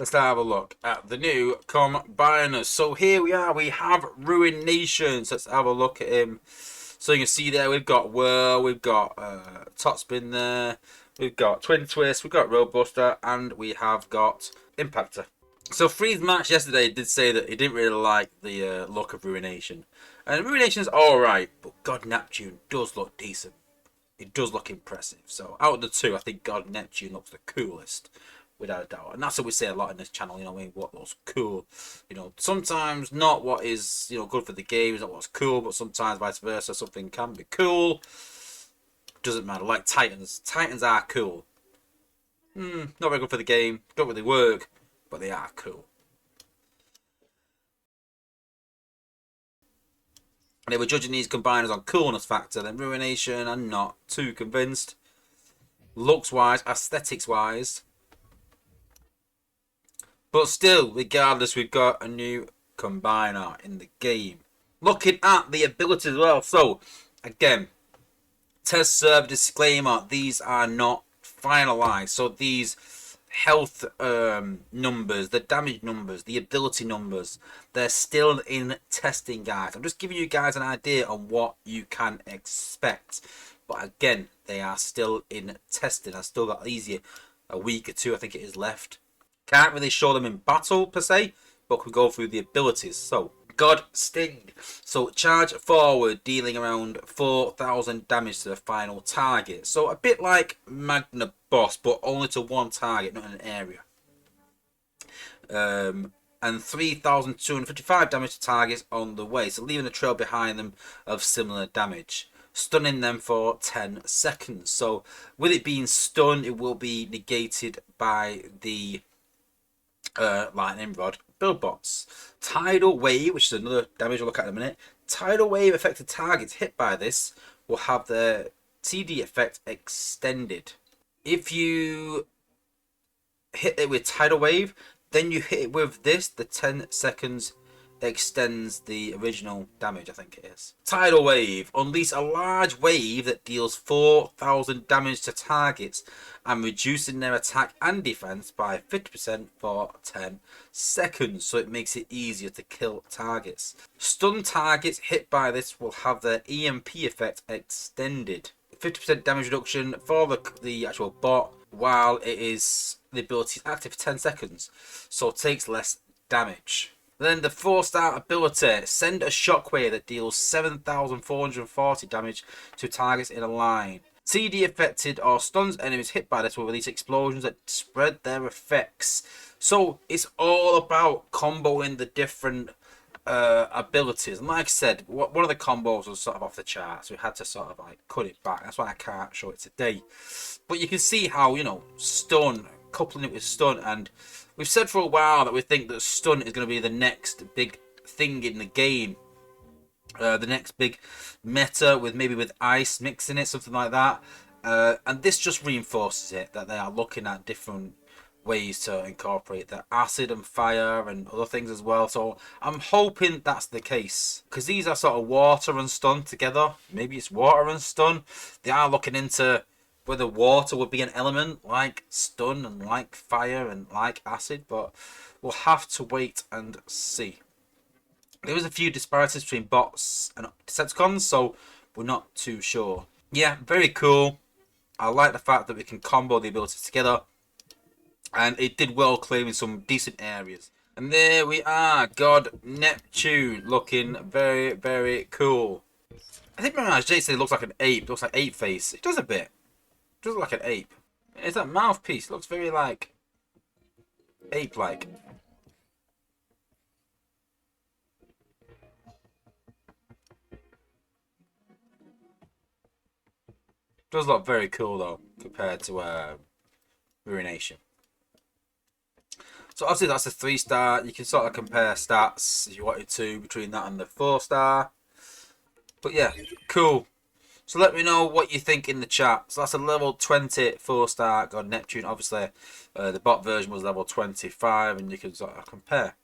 Let's have a look at the new combiners. So here we are. We have Ruinations. Let's have a look at him. So you can see there we've got Whirl, we've got Topspin there, we've got Twin Twist, we've got Roadbuster, and we have got Impactor. So Freeze Match yesterday did say that he didn't really like the look of Ruination. And Ruination's alright, but God Neptune does look decent. It does look impressive. So out of the two, I think God Neptune looks the coolest, without a doubt. And that's what we say a lot in this channel, you know what I mean? What looks cool. You know, sometimes not what is, you know, good for the game is not what's cool, but sometimes vice versa, something can be cool. Doesn't matter. Like Titans. Titans are cool. Not very good for the game, don't really work, but they are cool. And if we're judging these combiners on coolness factor, then Ruination, I'm not too convinced. Looks wise, aesthetics wise. But still, regardless, we've got a new combiner in the game. Looking at the abilities as well. So, again, test server disclaimer, these are not finalized. So these health numbers, the damage numbers, the ability numbers, they're still in testing, guys. I'm just giving you guys an idea on what you can expect. But again, they are still in testing. I've still got a week or two, I think it is, left. Can't really show them in battle per se, but we go through the abilities. So, God Sting. So, charge forward, dealing around 4,000 damage to the final target. So, a bit like Magna Boss, but only to one target, not in an area. And 3,255 damage to targets on the way. So, leaving a trail behind them of similar damage. Stunning them for 10 seconds. So, with it being stunned, it will be negated by the lightning rod build bots. Tidal wave, which is another damage we'll look at in a minute. Tidal wave affected targets hit by this will have their TD effect extended. If you hit it with tidal wave, then you hit it with this, the 10 seconds extends the original damage, I think it is. Tidal wave. Unleash a large wave that deals 4,000 damage to targets and reducing their attack and defense by 50% for 10 seconds, so it makes it easier to kill targets. Stun targets hit by this will have their EMP effect extended. 50% damage reduction for the actual bot while it is the ability is active for 10 seconds, so it takes less damage. Then the 4-star ability, send a shockwave that deals 7,440 damage to targets in a line. TD affected or stuns enemies hit by this will release explosions that spread their effects. So it's all about comboing the different abilities. And like I said, one of the combos was sort of off the chart, so we had to sort of like cut it back. That's why I can't show it today. But you can see how, you know, stun, coupling it with stun, and we've said for a while that we think that stun is going to be the next big thing in the game. The next big meta with maybe with ice mixing it, something like that. And this just reinforces it, that they are looking at different ways to incorporate the acid and fire and other things as well. So I'm hoping that's the case, because these are sort of water and stun together. Maybe it's water and stun. They are looking into whether water would be an element like stun and like fire and like acid, but we'll have to wait and see. There was a few disparities between bots and Decepticons, so we're not too sure. Yeah, very cool. I like the fact that we can combo the abilities together, and it did well clearing some decent areas. And there we are, God Neptune, looking very, very cool. I think my Jay said it looks like an ape. It looks like ape face. It does a bit. It does look like an ape. It's that mouthpiece. It looks very like ape-like. Does look very cool though compared to Ruination. So obviously that's a 3-star. You can sort of compare stats if you wanted to between that and the 4-star. But yeah, cool. So let me know what you think in the chat. So that's a level 20 4-star God Neptune. Obviously, the bot version was level 25, and you can sort of compare.